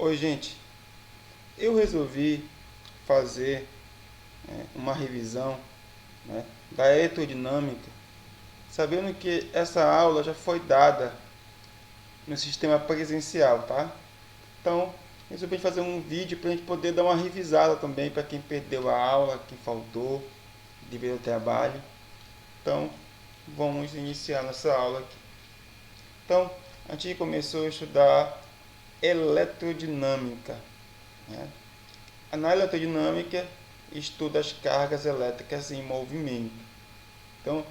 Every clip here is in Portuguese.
Oi, gente. Eu resolvi fazer uma revisão, da eletrodinâmica, sabendo que essa aula já foi dada no sistema presencial, tá? Então, resolvi fazer um vídeo para a gente poder dar uma revisada também para quem perdeu a aula, quem faltou, devido ao trabalho. Então, vamos iniciar nossa aula aqui. Então, a gente começou a estudar eletrodinâmica, né? Na eletrodinâmica, estuda as cargas elétricas em movimento. Então,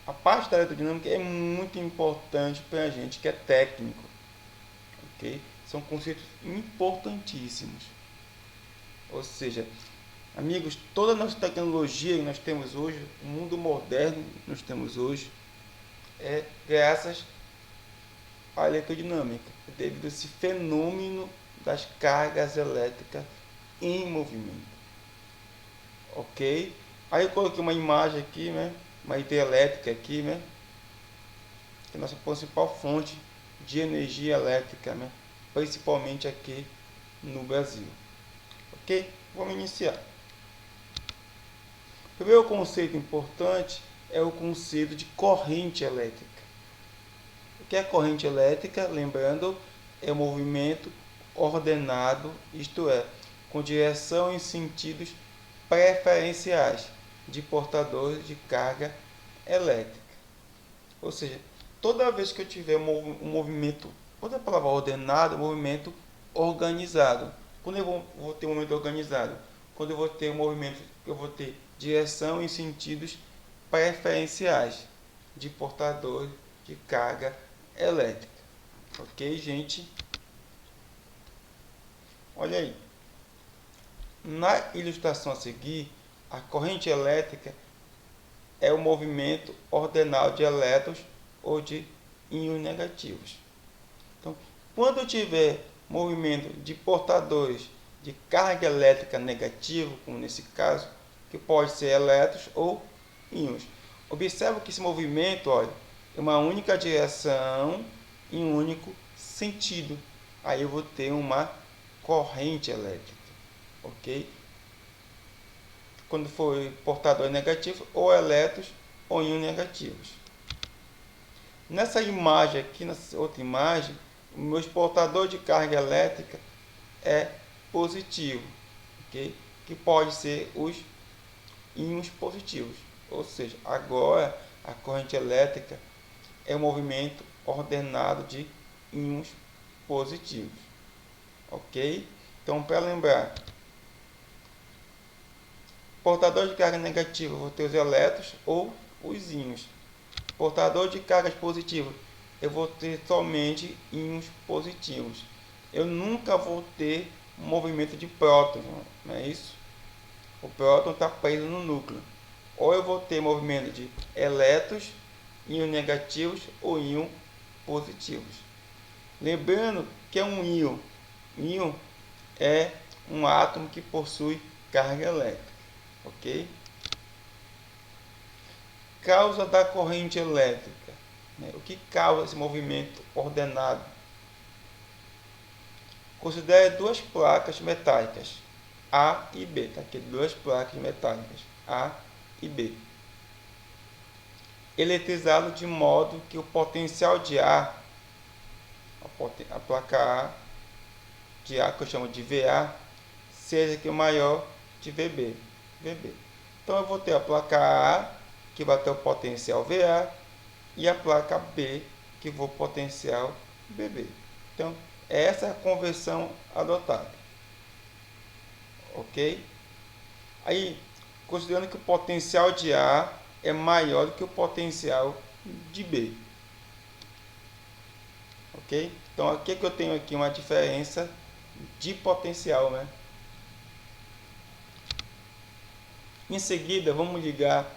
a parte da eletrodinâmica é muito importante para a gente que é técnico, ok? São conceitos importantíssimos. Ou seja, amigos, toda a nossa tecnologia que nós temos hoje, o mundo moderno que nós temos hoje, é graças à eletrodinâmica, devido a esse fenômeno das cargas elétricas em movimento. Ok? Aí eu coloquei uma imagem aqui, né? Uma hidrelétrica aqui, né? Que é a nossa principal fonte de energia elétrica, né? Principalmente aqui no Brasil. Ok? Vamos iniciar. O primeiro conceito importante é o conceito de corrente elétrica. O que é corrente elétrica? Lembrando, é um movimento ordenado, isto é, com direção em sentidos preferenciais de portadores de carga elétrica. Ou seja, toda vez que eu tiver um movimento, quando a palavra ordenado, é um movimento organizado. Quando eu vou ter um movimento organizado? Quando eu vou ter um movimento, eu vou ter direção em sentidos preferenciais de portadores de carga elétrica. Ok, gente? Olha aí. Na ilustração a seguir, a corrente elétrica é o movimento ordenado de elétrons ou de íons negativos. Então, quando eu tiver movimento de portadores de carga elétrica negativa, como nesse caso, que pode ser elétrons ou íons, observe que esse movimento, olha, é uma única direção em um único sentido. Aí eu vou ter uma corrente elétrica, ok? Quando for portador negativo, ou elétrons ou íons negativos. Nessa imagem aqui, nessa outra imagem, o meu portador de carga elétrica é positivo, ok? Que pode ser os íons positivos. Ou seja, agora a corrente elétrica é um movimento ordenado de íons positivos, ok? Então, para lembrar, portador de carga negativa, eu vou ter os elétrons ou os íons. Portador de cargas positivas, eu vou ter somente íons positivos. Eu nunca vou ter um movimento de próton, não é isso? O próton está preso no núcleo. Ou eu vou ter movimento de elétrons, íons negativos ou íons positivos. Lembrando que é um íon. Íon é um átomo que possui carga elétrica, ok? Causa da corrente elétrica, né? O que causa esse movimento ordenado? Considere duas placas metálicas, A e B. Tá aqui duas placas metálicas, A e B. Eletrizado de modo que o potencial de A, a placa A de A, que eu chamo de VA, seja aqui o maior de VB. Então eu vou ter a placa A, que vai ter o potencial VA, e a placa B, que vai ter o potencial BB. Então, essa é a conversão adotada. Ok? Aí, considerando que o potencial de A é maior do que o potencial de B. Ok? Então, aqui que eu tenho aqui uma diferença de potencial, né? Em seguida, vamos ligar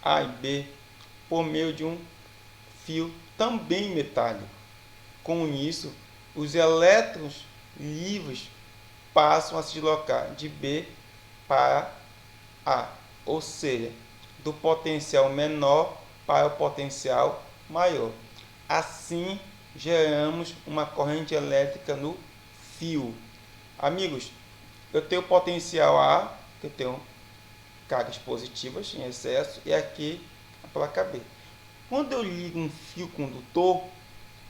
A e B por meio de um fio também metálico. Com isso, os elétrons livres passam a se deslocar de B para A, ou seja, do potencial menor para o potencial maior. Assim, geramos uma corrente elétrica no fio. Amigos, eu tenho potencial A, que eu tenho cargas positivas em excesso, e aqui a placa B. Quando eu ligo um fio condutor,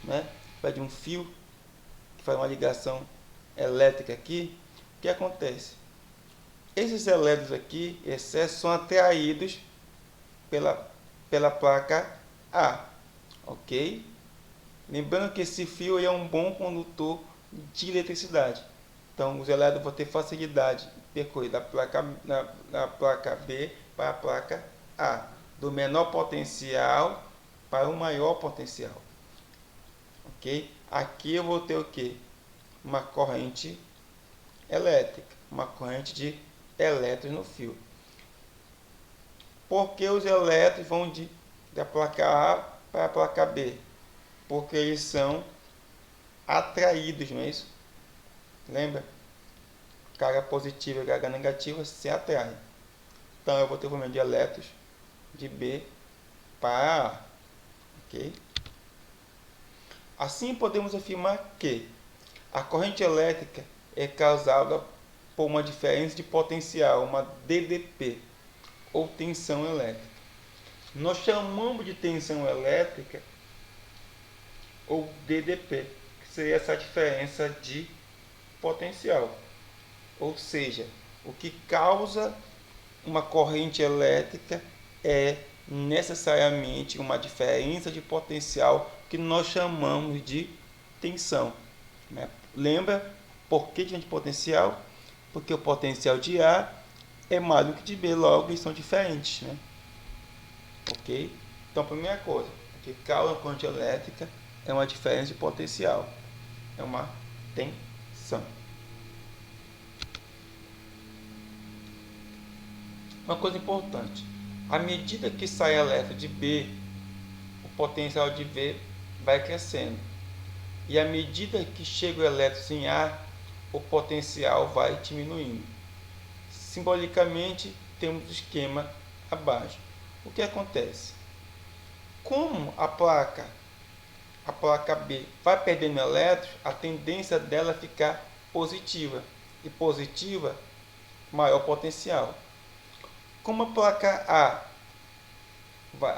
né, de um fio que faz uma ligação elétrica aqui, o que acontece? Esses elétrons aqui, excesso, são atraídos pela placa A, ok? Lembrando que esse fio é um bom condutor de eletricidade. Então, os elétrons vão ter facilidade de percorrer da placa B para a placa A, do menor potencial para o maior potencial. Ok? Aqui eu vou ter o que? Uma corrente elétrica, uma corrente de elétrons no fio. Por que os elétrons vão da placa A para a placa B? Porque eles são atraídos, não é isso? Lembra? Carga positiva e carga negativa se atraem. Então eu vou ter o movimento de elétrons de B para A. Ok? Assim podemos afirmar que a corrente elétrica é causada por uma diferença de potencial, uma DDP, ou tensão elétrica. Nós chamamos de tensão elétrica ou DDP, que seria essa diferença de potencial. Ou seja, o que causa uma corrente elétrica é necessariamente uma diferença de potencial que nós chamamos de tensão. Né? Lembra por que de potencial? Porque o potencial de A é maior do que de B, logo eles são diferentes. Né? Ok? Então, a primeira coisa, o que causa a corrente elétrica é uma diferença de potencial, é uma tensão. Uma coisa importante, à medida que sai elétron de B, o potencial de B vai crescendo. E à medida que chega o elétron em A, o potencial vai diminuindo. Simbolicamente, temos o esquema abaixo. O que acontece? Como a placa B vai perdendo elétrons, a tendência dela é ficar positiva. E positiva, maior potencial. Como a placa A,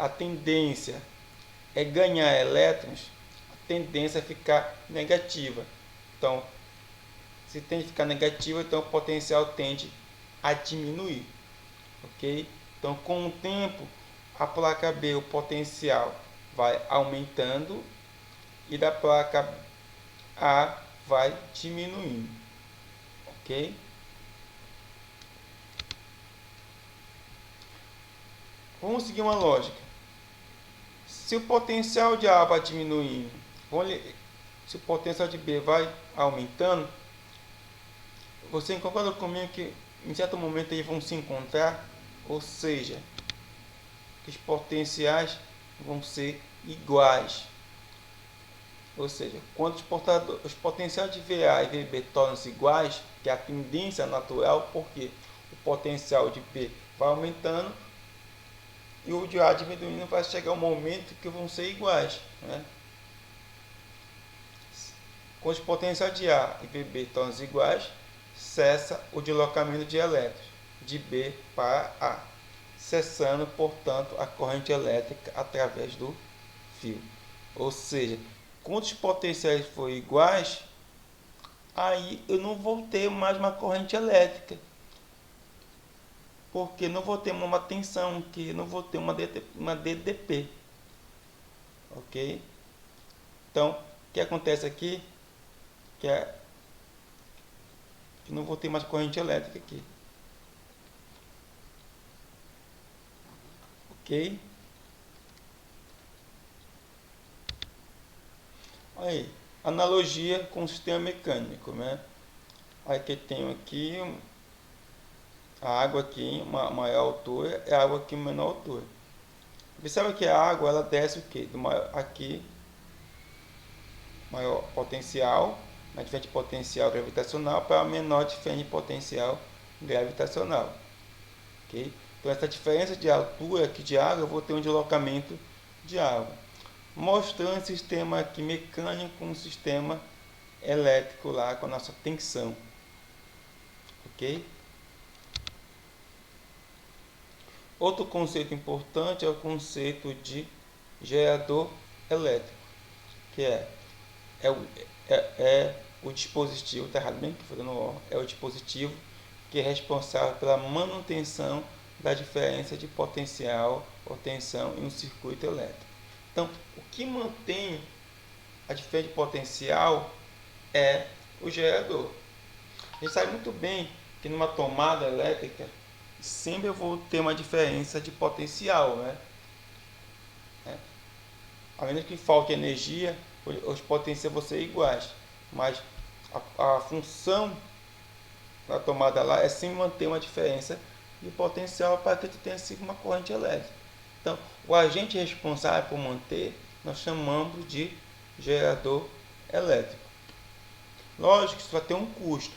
a tendência é ganhar elétrons, a tendência é ficar negativa. Então, se tende a ficar negativa, então o potencial tende a diminuir. Ok? Então, com o tempo, a placa B, o potencial vai aumentando e da placa A vai diminuindo. Ok? Vamos seguir uma lógica. Se o potencial de A vai diminuindo, se o potencial de B vai aumentando, você concorda comigo que em certo momento eles vão se encontrar? Ou seja, que os potenciais vão ser iguais. Ou seja, quando os potenciais de VA e VB tornam-se iguais, que é a tendência natural, porque o potencial de B vai aumentando e o de A diminuindo, vai chegar um momento que vão ser iguais. Né? Quando os potenciais de A e VB tornam-se iguais, cessa o deslocamento de elétrons de B para A, cessando, portanto, a corrente elétrica através do fio. Ou seja, quando os potenciais forem iguais, aí eu não vou ter mais uma corrente elétrica, porque não vou ter uma tensão, que não vou ter uma DDP. Ok? Então, o que acontece aqui? Que não vou ter mais corrente elétrica aqui. Ok? Aí, analogia com o sistema mecânico, né? Aí que tenho aqui a água aqui em uma maior altura e a água aqui em menor altura. Observa que a água ela desce o quê? Aqui maior potencial, uma diferente potencial gravitacional para menor diferente potencial gravitacional. Okay? Então essa diferença de altura aqui de água, eu vou ter um deslocamento de água. Mostrando esse sistema aqui mecânico com um sistema elétrico lá com a nossa tensão. ok? Outro conceito importante é o conceito de gerador elétrico, que é, o, o dispositivo, está errado bem que foi dando ó, é o dispositivo que é responsável pela manutenção da diferença de potencial ou tensão em um circuito elétrico. Então, o que mantém a diferença de potencial é o gerador. A gente sabe muito bem que numa tomada elétrica sempre eu vou ter uma diferença de potencial, né? A menos que falte energia, os potenciais vão ser iguais, mas a função da tomada lá é sim manter uma diferença de potencial para que tu tenha sido uma corrente elétrica. Então, o agente responsável por manter nós chamamos de gerador elétrico. Lógico que isso vai ter um custo.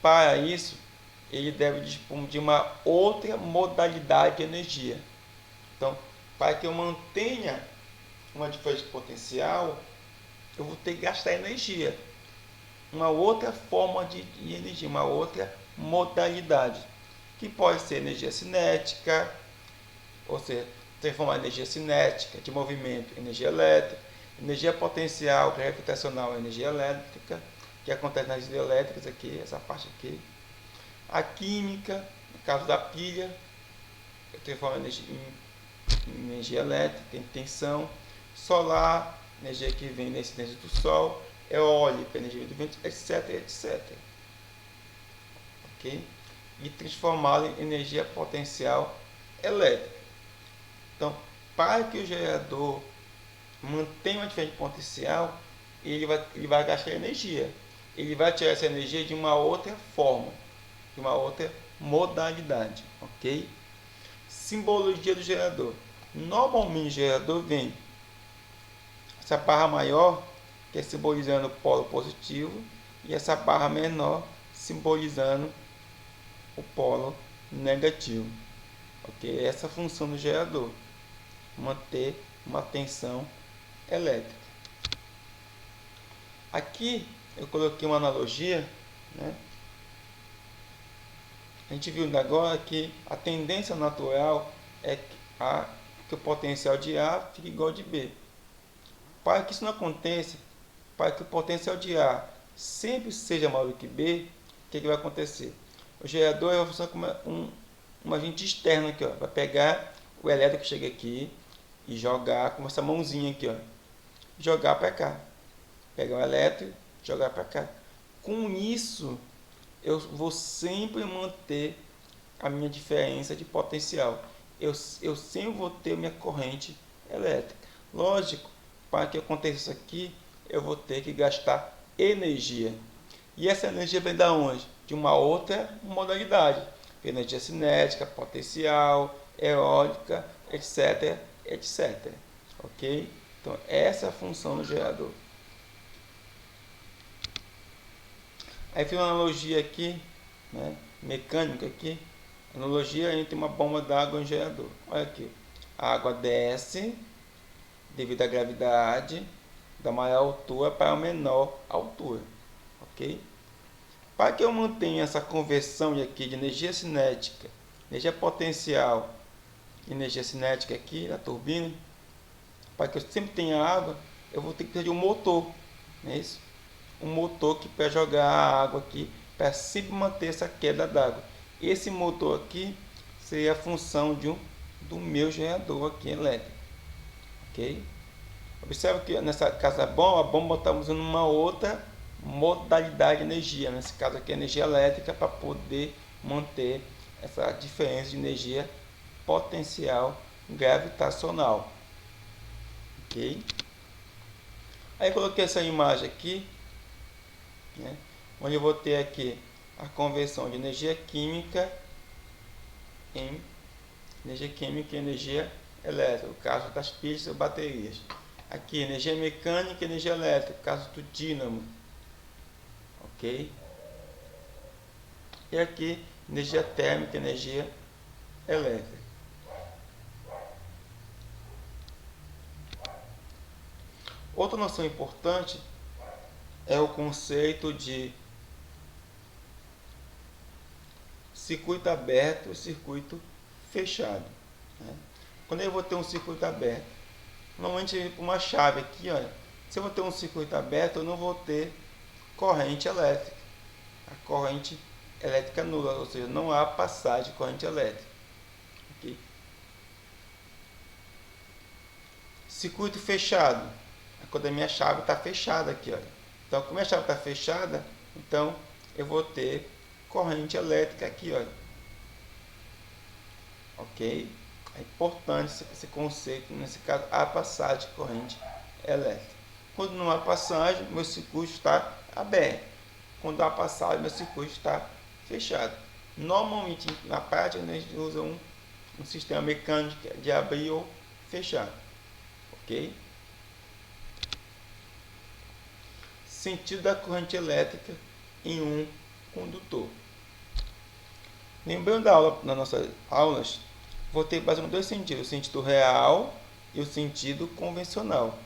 Para isso, ele deve dispor de uma outra modalidade de energia. Então, para que eu mantenha uma diferença de potencial, eu vou ter que gastar energia. Uma outra forma de energia, uma outra modalidade, que pode ser energia cinética, ou seja, transformar energia cinética de movimento em energia elétrica, energia potencial gravitacional em energia elétrica, que acontece nas hidrelétricas aqui, essa parte aqui. A química, no caso da pilha, transforma energia em energia elétrica, em tensão. Solar, energia que vem da incidência do sol. Eólica, energia do vento, etc, etc. Ok? E transformá-la em energia potencial elétrica. Então, para que o gerador mantenha uma diferença de potencial, ele vai gastar energia. Ele vai tirar essa energia de uma outra forma, de uma outra modalidade, ok? Simbologia do gerador. Normalmente o gerador vem essa barra maior, que é simbolizando o polo positivo, e essa barra menor simbolizando o polo negativo, ok? Essa é a função do gerador, manter uma tensão elétrica. Aqui eu coloquei uma analogia, né? A gente viu agora que a tendência natural é que o potencial de A fique igual ao de B. Para que isso não aconteça, para que o potencial de A sempre seja maior do que B, o que vai acontecer? O gerador vai funcionar como um agente externo aqui, ó, vai pegar o elétrico que chega aqui e jogar com essa mãozinha aqui, ó, jogar para cá. Pegar o elétrico, jogar para cá. Com isso, eu vou sempre manter a minha diferença de potencial. Eu sempre vou ter minha corrente elétrica. Lógico, para que aconteça isso aqui, eu vou ter que gastar energia. E essa energia vem da onde? De uma outra modalidade. Energia cinética, potencial, eólica, etc, etc. Ok? Então, essa é a função do gerador. Aí fiz uma analogia aqui, né, mecânica aqui, analogia entre uma bomba d'água e um gerador. Olha aqui, a água desce devido à gravidade da maior altura para a menor altura, ok? Para que eu mantenha essa conversão aqui de energia cinética, energia potencial e energia cinética aqui na turbina, para que eu sempre tenha água, eu vou ter que ter de um motor, não é isso? Um motor que para jogar a água aqui para sempre manter essa queda d'água. Esse motor aqui seria a função do meu gerador aqui elétrico, ok? Observe que nessa casa a bomba estamos usando uma outra modalidade de energia, nesse caso aqui energia elétrica, para poder manter essa diferença de energia potencial gravitacional, ok? Aí coloquei essa imagem aqui, né, onde eu vou ter aqui a conversão de energia química em energia elétrica, no caso das pilhas e baterias. Aqui energia mecânica e energia elétrica, no caso do dínamo, ok? E aqui energia térmica e energia elétrica. Outra noção importante é o conceito de circuito aberto e circuito fechado, né? Quando eu vou ter um circuito aberto, normalmente uma chave aqui, olha, se eu vou ter um circuito aberto, eu não vou ter corrente elétrica. A corrente elétrica nula, ou seja, não há passagem de corrente elétrica. Okay? Circuito fechado, é quando a minha chave está fechada aqui, olha. Então, como a chave está fechada, então eu vou ter corrente elétrica aqui, olha. Ok? É importante esse conceito, nesse caso, a passagem de corrente elétrica. Quando não há passagem, meu circuito está aberto. Quando há passagem, meu circuito está fechado. Normalmente, na prática, a gente usa um sistema mecânico de abrir ou fechar. Ok? Sentido da corrente elétrica em um condutor. Lembrando das nossas aulas, vou ter basicamente dois sentidos, o sentido real e o sentido convencional.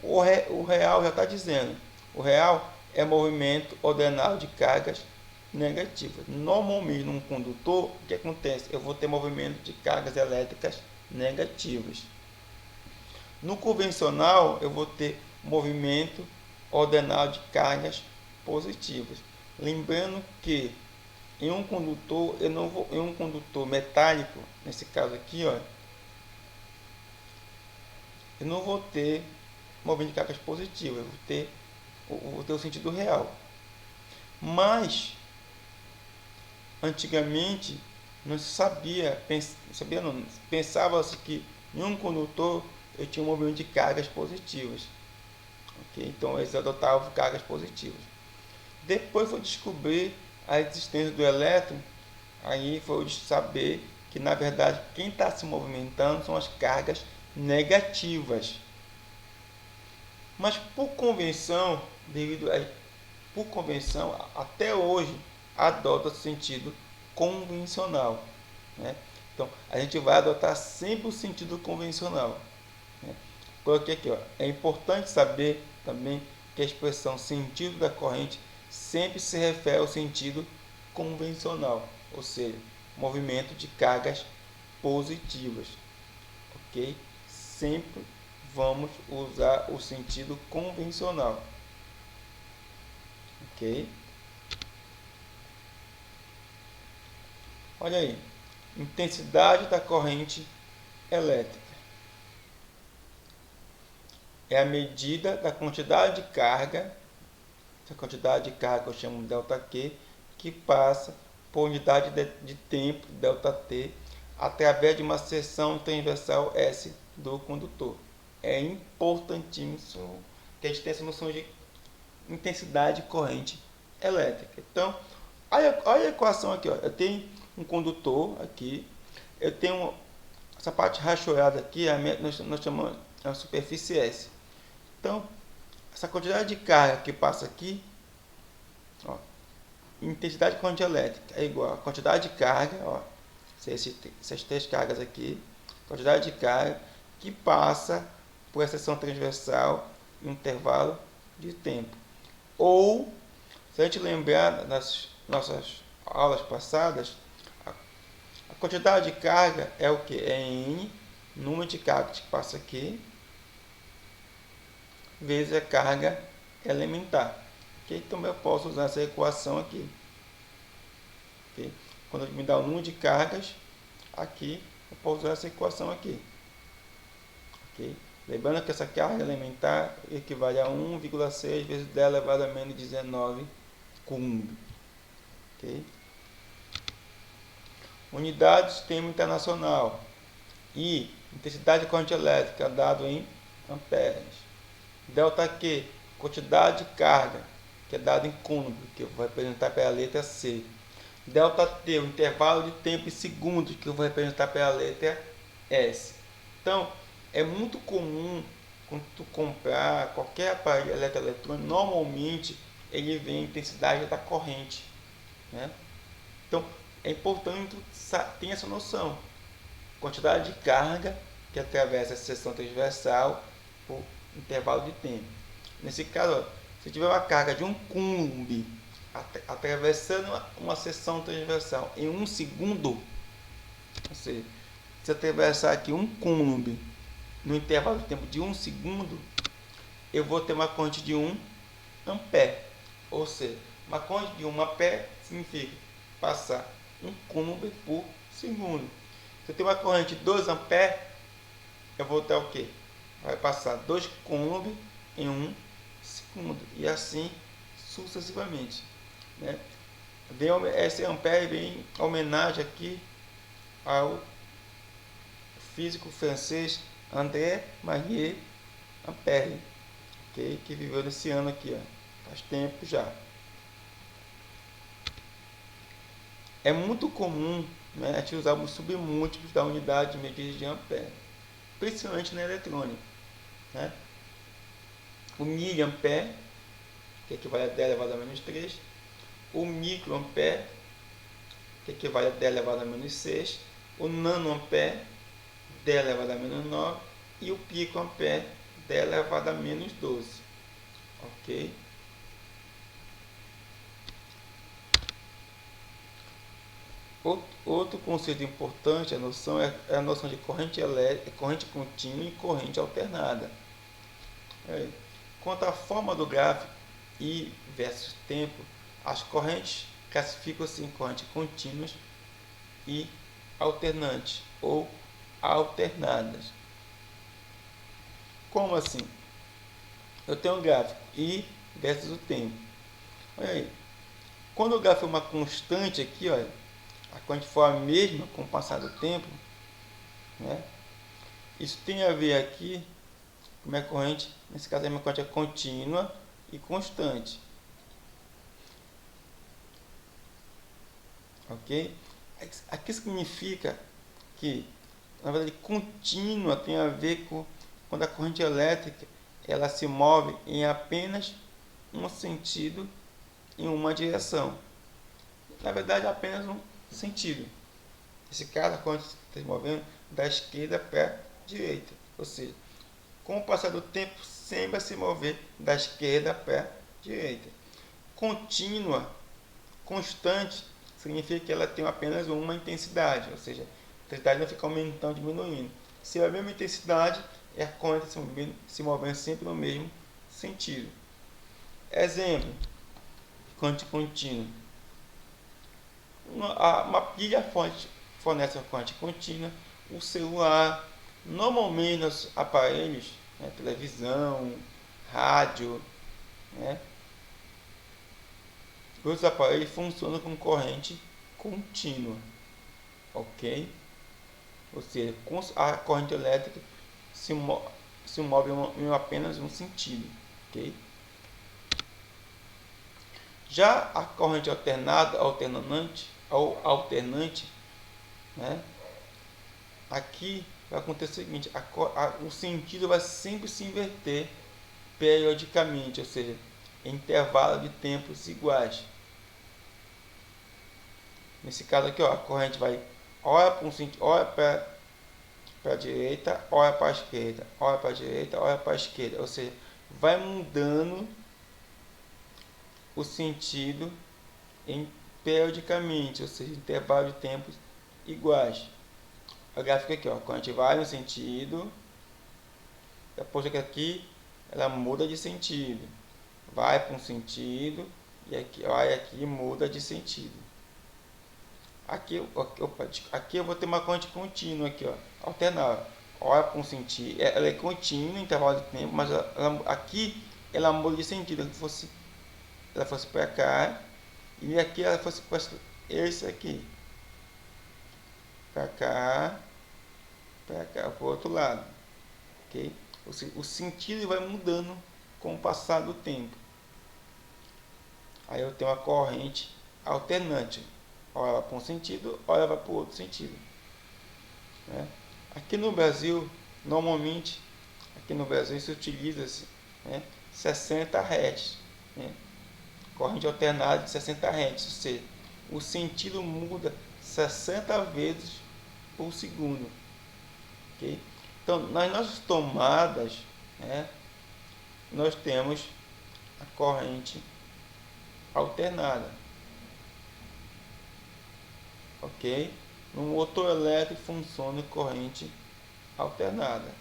O real já está dizendo, o real é movimento ordenado de cargas negativas. Normalmente, num condutor, o que acontece? Eu vou ter movimento de cargas elétricas negativas. No convencional, eu vou ter movimento ordenado de cargas positivas. Lembrando que em um condutor, em um condutor metálico, nesse caso aqui, ó, eu não vou ter movimento de cargas positivas, eu vou ter o sentido real. Mas antigamente não se sabia, pensava-se que em um condutor eu tinha um movimento de cargas positivas. Okay? Então eles adotavam cargas positivas. Depois foi descobrir a existência do elétron, aí foi saber que na verdade quem está se movimentando são as cargas negativas. Mas por convenção, até hoje adota o sentido convencional, né? Então a gente vai adotar sempre o sentido convencional, né? Coloquei aqui, ó, é importante saber também que a expressão sentido da corrente sempre se refere ao sentido convencional, ou seja, movimento de cargas positivas, ok? Sempre vamos usar o sentido convencional, ok? Olha aí, intensidade da corrente elétrica é a medida da quantidade de carga, essa quantidade de carga eu chamo de ΔQ, que passa por unidade de tempo, ΔT, através de uma seção transversal S do condutor. É importantíssimo que a gente tenha essa noção de intensidade de corrente elétrica. Então, olha a equação aqui, ó. Eu tenho um condutor aqui, eu tenho essa parte rachorada aqui, nós chamamos a superfície S. Então, essa quantidade de carga que passa aqui, ó, intensidade de corrente elétrica é igual a quantidade de carga, ó, essas três cargas aqui, quantidade de carga que passa por essa seção transversal em um intervalo de tempo. Ou, se a gente lembrar das nossas aulas passadas, a quantidade de carga é o que? É N, número de cargas que passa aqui, vezes a carga elementar. Okay? Então eu posso usar essa equação aqui. Okay? Quando me dá o número de cargas, aqui eu posso usar essa equação aqui. Okay? Lembrando que essa carga elementar equivale a 1,6 vezes 10 elevado a menos 19 coulomb. Okay? Unidade do sistema internacional. I, intensidade de corrente elétrica, dado em amperes. ΔQ, quantidade de carga, que é dado em coulomb, que eu vou representar pela letra C. ΔT, o intervalo de tempo em segundos, que eu vou representar pela letra S. Então, é muito comum, quando tu comprar qualquer aparelho eletroeletrônico, normalmente ele vem a intensidade da corrente, né? Então, é importante ter essa noção. Quantidade de carga que atravessa a seção transversal por intervalo de tempo. Nesse caso, ó, se tiver uma carga de 1 coulomb atravessando uma seção transversal em 1 segundo, ou seja, se eu atravessar aqui um côulomb no intervalo de tempo de 1 segundo, eu vou ter uma corrente de 1 ampere. Ou seja, uma corrente de 1 ampere significa passar 1 côulomb por segundo. Se eu tenho uma corrente de 2 ampere, eu vou ter o quê? Vai passar 2 côulomb em 1 segundo. E assim sucessivamente. Né? Esse ampere vem em homenagem aqui ao físico francês André Marie Ampère, okay? Que viveu nesse ano aqui, ó, faz tempo já. É muito comum, né, a gente usar os submúltiplos da unidade de medida de ampere, principalmente na eletrônica. Né? O miliampere, que equivale a 10 elevado a menos 3, o microampere, que equivale a 10 elevado a menos 6, o nanoampere, 10 elevado a menos 9, e o picoampere, 10 elevado a menos 12. Ok? Outro conceito importante, a noção é a noção de corrente elétrica, corrente contínua e corrente alternada. Quanto à forma do gráfico I versus tempo, as correntes classificam-se em correntes contínuas e alternantes ou alternadas. Como assim? Eu tenho um gráfico I versus o tempo. Olha aí. Quando o gráfico é uma constante aqui, olha, a corrente for a mesma com o passar do tempo, né? Isso tem a ver aqui com a corrente, nesse caso a minha corrente é contínua e constante. Ok? Aqui significa que, na verdade, contínua tem a ver com quando a corrente elétrica ela se move em apenas um sentido, em uma direção. Na verdade, apenas um sentido. Nesse caso, a corrente está se movendo da esquerda para a direita. Ou seja, com o passar do tempo, sempre vai se mover da esquerda para a direita. Contínua, constante, significa que ela tem apenas uma intensidade. Ou seja, a intensidade não fica aumentando, diminuindo. Se é a mesma intensidade, é a corrente se movendo sempre no mesmo sentido. Exemplo, corrente contínua. Uma pilha fornece uma corrente contínua. O celular, normalmente nos aparelhos, né, televisão, rádio, né, os aparelhos funcionam com corrente contínua, ok? Ou seja, a corrente elétrica se move em apenas um sentido, ok? Já a corrente alternada, alternante, né? Aqui vai acontecer o seguinte, o sentido vai sempre se inverter periodicamente, ou seja, em intervalo de tempos iguais. Nesse caso aqui, ó, a corrente vai ora para um sentido, ora para a direita, ora para a esquerda, ora para a direita, ora para a esquerda, ou seja, vai mudando o sentido periodicamente, ou seja, intervalo de tempos iguais. O gráfico aqui, ó, quando a gente vai no sentido, depois aqui ela muda de sentido, vai para um sentido e aqui, vai aqui muda de sentido. Aqui eu vou ter uma corrente contínua aqui, ó, alternada. Olha para um sentido, ela é contínua, intervalo de tempo, mas aqui ela muda de sentido. Ela fosse para cá e aqui ela fosse para esse aqui, para cá, para o outro lado, ok? O sentido vai mudando com o passar do tempo. Aí eu tenho uma corrente alternante, ora ela vai para um sentido, ora ela vai para o outro sentido, né? Aqui no Brasil, normalmente, aqui no Brasil se utiliza-se, né, 60 Hz, né? Corrente alternada de 60 Hz, ou seja, o sentido muda 60 vezes por segundo. Okay? Então, nas nossas tomadas, né, nós temos a corrente alternada. Ok? No motor elétrico funciona corrente alternada.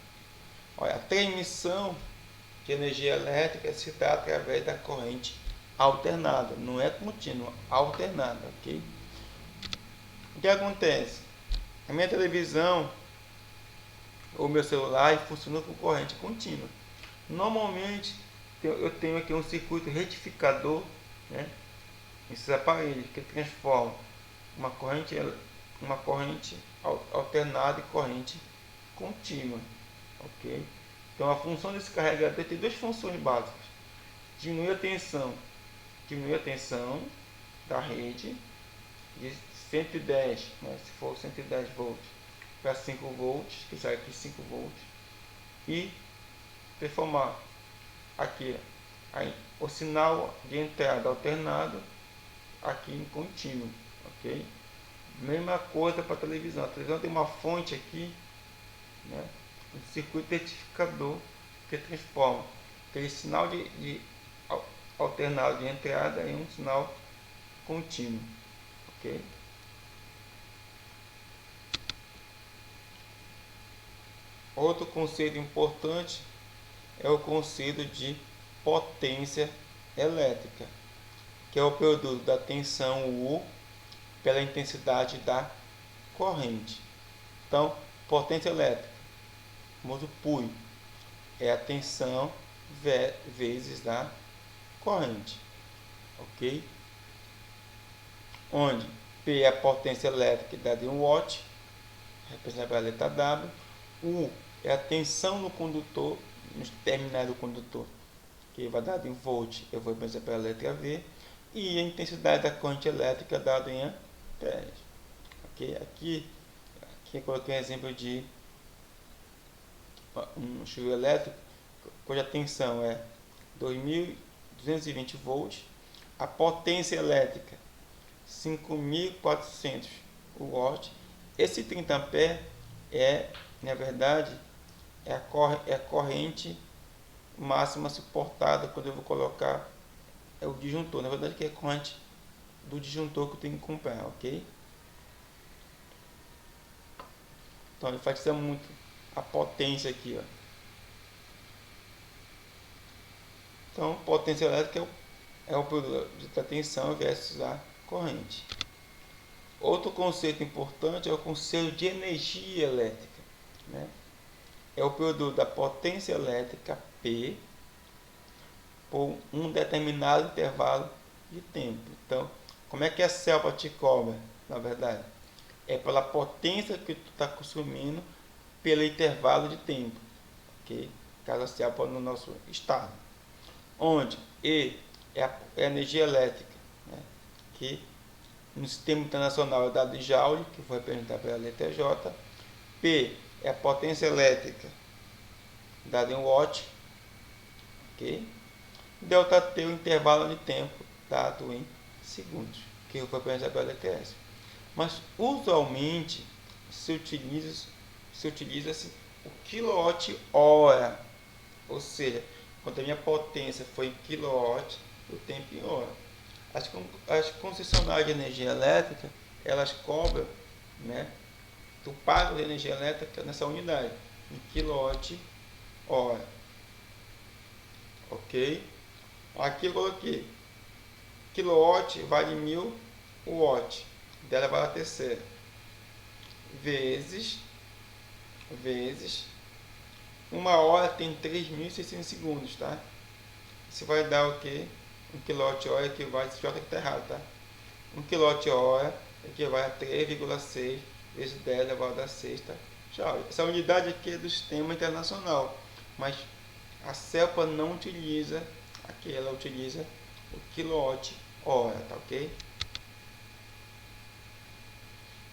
Olha, a transmissão de energia elétrica se dá através da corrente alternada, não é contínua, alternada, ok? O que acontece? A minha televisão ou meu celular funciona com corrente contínua. Normalmente eu tenho aqui um circuito retificador, né, esses aparelhos que transformam uma corrente alternada em corrente contínua, ok? Então a função desse carregador tem duas funções básicas: diminuir a tensão da rede de 110, né, se for 110 volts para 5 volts, que sai aqui 5 volts, e performar aqui aí, o sinal de entrada alternado aqui em contínuo, ok? Mesma coisa para a televisão. A televisão tem uma fonte aqui, né, um circuito retificador que transforma aquele sinal de alternado de entrada em um sinal contínuo, ok? Outro conceito importante é o conceito de potência elétrica, que é o produto da tensão U pela intensidade da corrente. Então, potência elétrica, famoso PUI, é a tensão vezes a corrente, ok? Onde P é a potência elétrica dada em watt, representada pela letra W. U é a tensão no condutor, nos terminais do condutor, que vai dado em volt, eu vou representar pela letra V. E a intensidade da corrente elétrica dada em amperes. Ok? Aqui eu coloquei um exemplo de um chuveiro elétrico cuja tensão é 2.220 volts, a potência elétrica 5.400 watts. Esse 30 amperes é, na verdade, é a corrente máxima suportada quando eu vou colocar o disjuntor. Na verdade, que é a corrente do disjuntor que eu tenho que comprar, ok? Então, ele enfatiza muito a potência aqui, ó. Então, potência elétrica é o produto da tensão versus a corrente. Outro conceito importante é o conceito de energia elétrica, né? É o produto da potência elétrica P por um determinado intervalo de tempo. Então, como é que a CELPA te cobra, na verdade? É pela potência que tu está consumindo pelo intervalo de tempo, ok? Caso a CELPA no nosso estado. Onde E é a energia elétrica, né, que no sistema internacional é dado em Joule, que foi representado pela letra J. P é a potência elétrica dada em watt, ok? Delta T é o intervalo de tempo dado em segundos, que foi representado pela letra S. Mas usualmente se utiliza-se o quilowatt-hora, ou seja, quando a minha potência foi em quilowatt, o tempo em hora. As concessionárias de energia elétrica, elas cobram, né, tu paga de energia elétrica nessa unidade, em quilowatt-hora. Ok? Aqui eu coloquei quilowatt vale 1000 watt, dela vale a terceira, vezes uma hora tem 3.600 segundos, tá? Isso vai dar o que? 1 kWh equivale, esse J que está errado, tá? 1 kWh equivale a 3,6 vezes 10 elevado a 6, tá? Tchau. Essa unidade aqui é do sistema internacional, mas a CELPA não utiliza aqui, ela utiliza o quilowatt-hora, tá ok?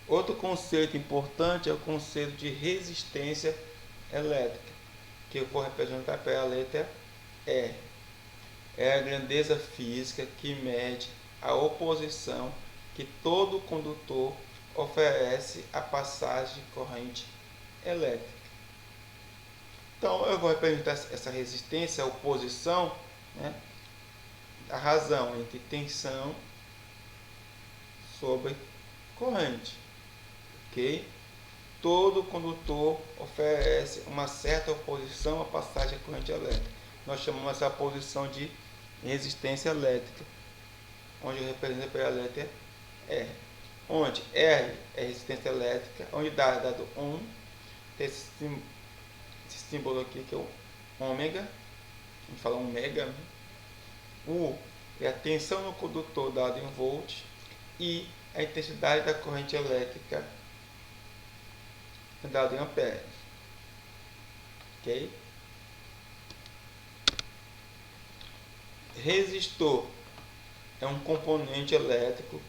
Outro conceito importante é o conceito de resistência elétrica, que eu vou representar pela letra E. É a grandeza física que mede a oposição que todo condutor oferece à passagem de corrente elétrica. Então, eu vou representar essa resistência, a oposição, né, a razão entre tensão sobre corrente, ok? Todo condutor oferece uma certa oposição à passagem da corrente elétrica. Nós chamamos essa posição de resistência elétrica, onde eu represento pela letra R. Onde R é resistência elétrica, onde dado 1, tem esse símbolo aqui que é o ômega, a gente fala ômega. U é a tensão no condutor dado em volts, e a intensidade da corrente elétrica dado em amperes. Ok? Resistor é um componente elétrico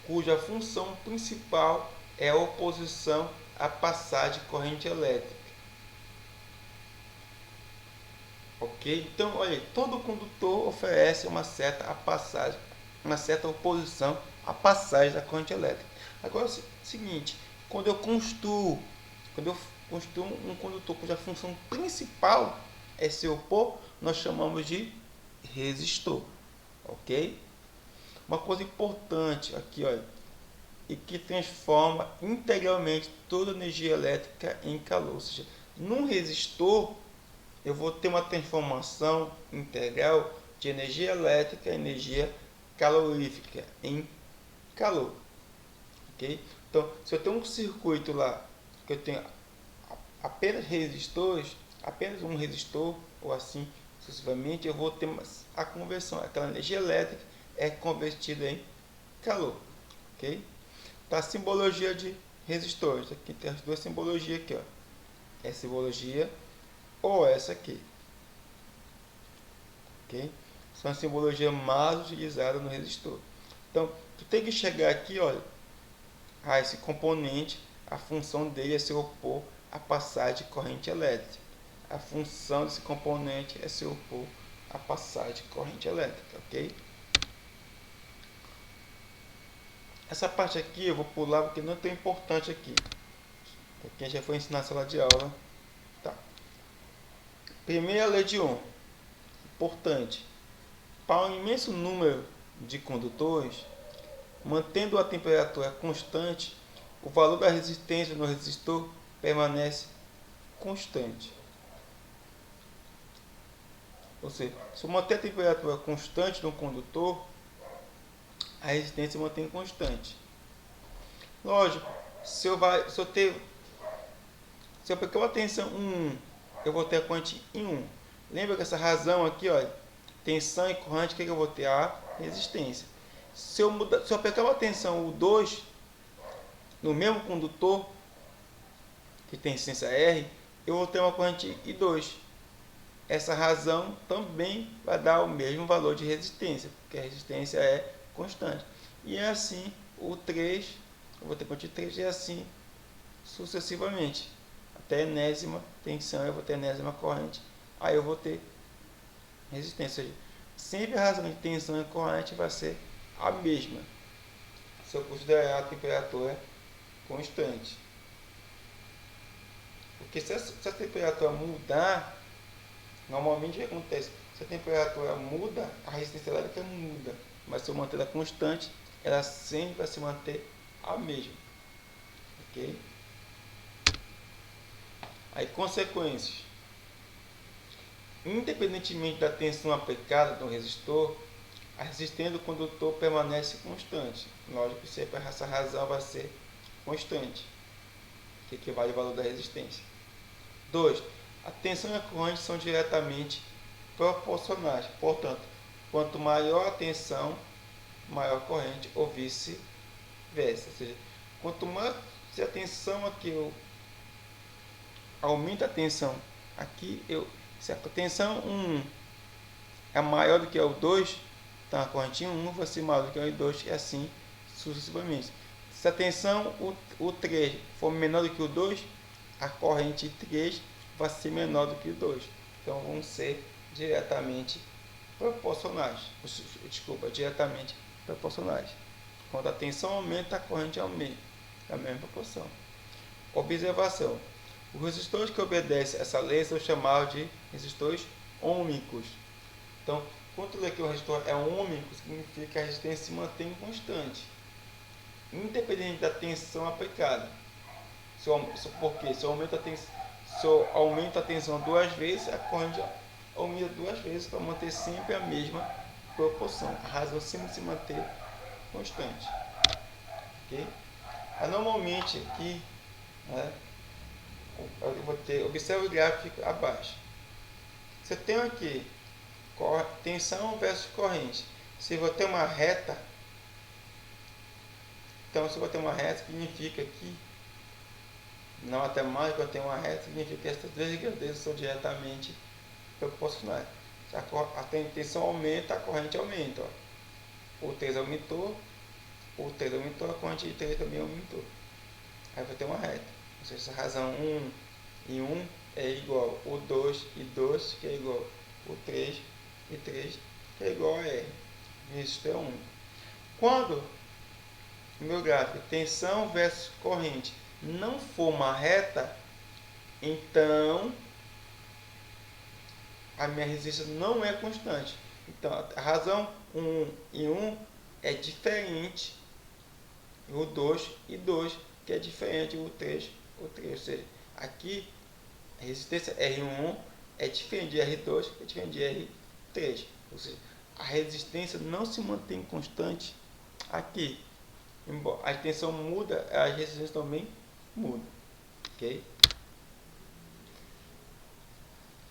cuja função principal é a oposição à passagem de corrente elétrica. Ok? Então, olha, todo condutor oferece uma certa oposição à passagem da corrente elétrica. Agora é o seguinte, quando eu construo um condutor cuja função principal é se opor, nós chamamos de resistor. Ok? Uma coisa importante aqui, olha, e que transforma integralmente toda a energia elétrica em calor. Ou seja, num resistor eu vou ter uma transformação integral de energia elétrica e energia calorífica em calor. Ok? Então, se eu tenho um circuito lá que eu tenho apenas resistores, apenas um resistor, ou assim sucessivamente, eu vou ter a conversão. Aquela energia elétrica é convertida em calor. Ok? Tá, a simbologia de resistores. Aqui tem as duas simbologias aqui, ó. Essa simbologia ou essa aqui. Ok? São as simbologias mais utilizadas no resistor. Então, tu tem que chegar aqui, olha, a esse componente, a função dele é se opor à passagem de corrente elétrica. A função desse componente é se opor à passagem de corrente elétrica, ok? Essa parte aqui eu vou pular porque não é tão importante aqui. Quem já foi ensinar na sala de aula. Tá. Primeira lei de Ohm. Importante. Para um imenso número de condutores, mantendo a temperatura constante, o valor da resistência no resistor permanece constante. Ou seja, se eu manter a temperatura constante no condutor, a resistência se mantém constante. Lógico, se eu pegar uma tensão 1, eu vou ter a corrente em 1. Lembra que essa razão aqui, ó, tensão e corrente, o que eu vou ter? A resistência. Se eu pegar uma tensão 2 no mesmo condutor, que tem resistência R, eu vou ter uma corrente I2. Essa razão também vai dar o mesmo valor de resistência, porque a resistência é constante. E é assim o 3, eu vou ter corrente 3 e assim sucessivamente. Até a enésima tensão, eu vou ter a enésima corrente, aí eu vou ter resistência. Ou seja, sempre a razão de tensão e corrente vai ser a mesma, se eu considerar a temperatura constante. Porque se a temperatura mudar, normalmente o que acontece? Se a temperatura muda, a resistência elétrica muda. Mas se eu manter ela constante, ela sempre vai se manter a mesma. Ok? Aí, consequências. Independentemente da tensão aplicada no resistor, a resistência do condutor permanece constante. Lógico que sempre essa razão vai ser constante, que equivale ao valor da resistência. 2. A tensão e a corrente são diretamente proporcionais. Portanto, quanto maior a tensão, maior a corrente, ou vice-versa. Ou seja, quanto mais se a tensão aqui eu aumento a tensão aqui, se a tensão 1 é maior do que o 2, então a corrente 1 vai ser maior do que o 2 e assim sucessivamente. Se a tensão o 3 for menor do que o 2, a corrente 3 vai ser menor do que o 2. Então vão ser diretamente proporcionais. Diretamente proporcionais. Quando a tensão aumenta, a corrente aumenta na mesma proporção. Observação. Os resistores que obedecem a essa lei são chamados de resistores ômicos. Então, Quando aqui o resistor é ohmico, significa que a resistência se mantém constante, independente da tensão aplicada. Por quê? Se eu aumento a tensão 2 vezes, a corrente aumenta 2 vezes para manter sempre a mesma proporção. A razão sempre se manter constante. Okay? Normalmente aqui, né, eu vou ter, observe o gráfico abaixo. Você tem aqui tensão versus corrente. Se eu vou ter uma reta, então se eu vou ter uma reta, significa que na matemática, quando tem uma reta, significa que essas duas grandezas são diretamente proporcionais. Se a tensão aumenta, a corrente aumenta. Ó. O 3 aumentou, a corrente de 3 também aumentou. Aí vai ter uma reta. Ou seja, a razão 1 e 1 é igual o 2 e 2, que é igual o 3 e 3, que é igual a R. Isso é 1. Quando o meu gráfico tensão versus corrente não for uma reta, então a minha resistência não é constante. Então a razão 1 e 1 é diferente, o 2 e 2, que é diferente o 3 ou 3. Ou seja, aqui a resistência R1 é diferente de R2, é diferente de R3. Ou seja, a resistência não se mantém constante aqui. Embora a tensão muda, a resistência também muda. Ok?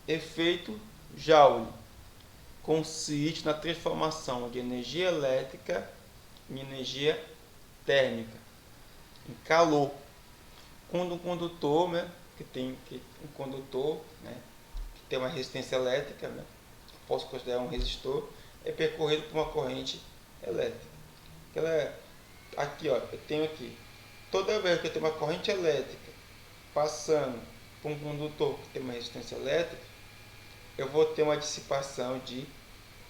Efeito Joule consiste na transformação de energia elétrica em energia térmica, em calor. Quando um condutor, né, um condutor, né, que tem uma resistência elétrica, né, posso considerar um resistor, é percorrido por uma corrente elétrica. Aqui, ó, eu tenho aqui, toda vez que eu tenho uma corrente elétrica passando por um condutor que tem uma resistência elétrica, eu vou ter uma dissipação de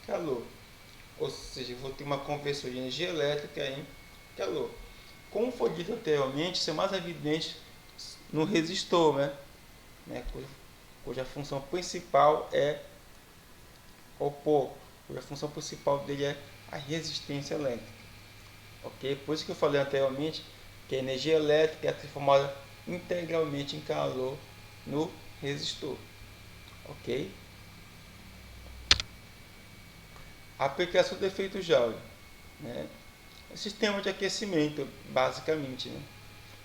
calor. Ou seja, eu vou ter uma conversão de energia elétrica em calor. Como foi dito anteriormente, isso é mais evidente no resistor, né? Cuja função principal é opor, cuja função principal dele é a resistência elétrica. Ok? Por isso que eu falei anteriormente que a energia elétrica é transformada integralmente em calor no resistor. Ok? A aplicação do efeito Joule, né? É sistema de aquecimento, basicamente, né?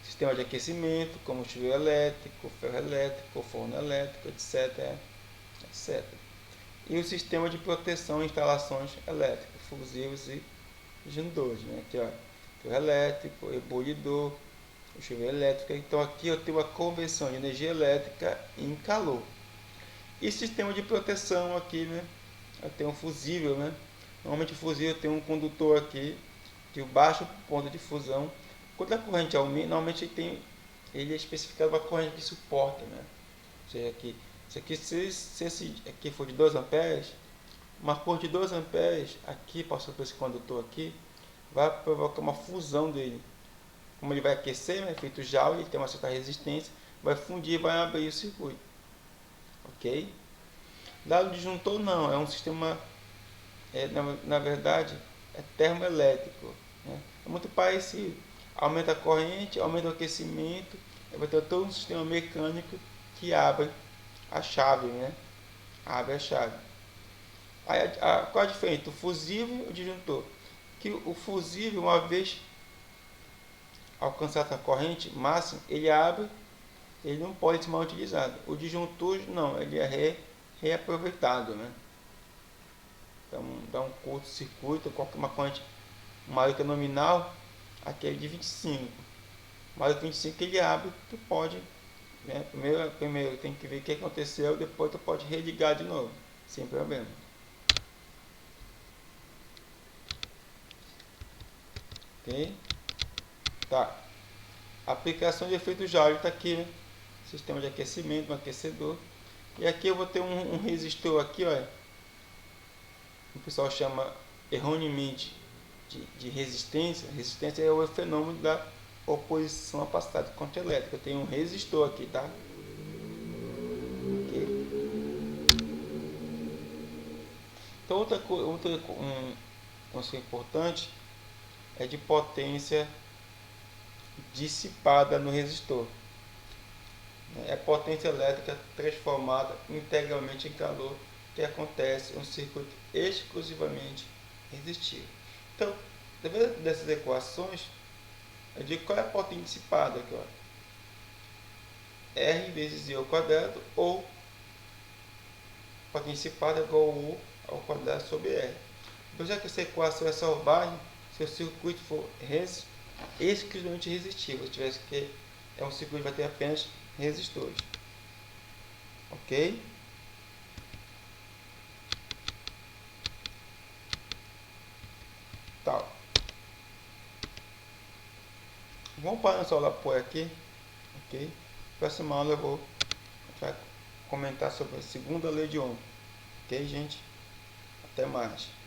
Sistema de aquecimento, como chuveiro elétrico, ferro elétrico, forno elétrico, etc, etc. E o sistema de proteção em instalações elétricas, fusíveis e generadores, né? Aqui, ó, ferro elétrico, ebulidor, o chuveiro elétrico. Então aqui eu tenho a conversão de energia elétrica em calor. E sistema de proteção aqui, né? Eu tenho um fusível, né? Normalmente o fusível tem um condutor aqui de baixo ponto de fusão. Quando a corrente aumenta, normalmente ele é especificado uma corrente que suporta, né? Ou seja, aqui, se esse aqui for de 2 amperes, uma corrente de 2 amperes aqui, passou por esse condutor aqui, vai provocar uma fusão dele. Como ele vai aquecer, né, efeito Joule, ele tem uma certa resistência, vai fundir e vai abrir o circuito. Ok? Dado disjuntor não, é um sistema, na verdade, é termoelétrico. Né? É muito parecido. Aumenta a corrente, aumenta o aquecimento, vai ter todo um sistema mecânico que abre a chave, né? Abre a chave. Aí, qual a diferença? O fusível e o disjuntor. Que o fusível, uma vez alcançar a corrente máxima, ele abre, ele não pode ser mal utilizado. O disjuntor não, ele é reaproveitado, né? Então dá um curto-circuito, qualquer uma corrente maior que a nominal, aquele de 25. Maior que 25 ele abre, tu pode, né? Primeiro tem que ver o que aconteceu, depois tu pode religar de novo, sem problema. Ok? Tá. Aplicação de efeito Joule está aqui, né? Sistema de aquecimento, um aquecedor. E aqui eu vou ter um resistor aqui, ó. O pessoal chama erroneamente de resistência. Resistência é o fenômeno da oposição à passividade de corrente elétrica. Eu tenho um resistor aqui, tá? Okay. Então, um conceito importante é de potência dissipada no resistor. É potência elétrica transformada integralmente em calor que acontece em um circuito exclusivamente resistivo. Então, dependendo dessas equações, eu digo qual é a potência dissipada aqui, ó. R vezes I ao quadrado, ou potência dissipada é igual a U ao quadrado sobre R. Então, já que essa equação é Sauerbrei, se o circuito for exclusivamente resistivo, se tivesse que é um circuito que vai ter apenas resistores. Ok? Tal. Vamos parar nossa aula por aqui. Ok? Próxima aula eu vai comentar sobre a segunda lei de Ohm. Ok, gente? Até mais.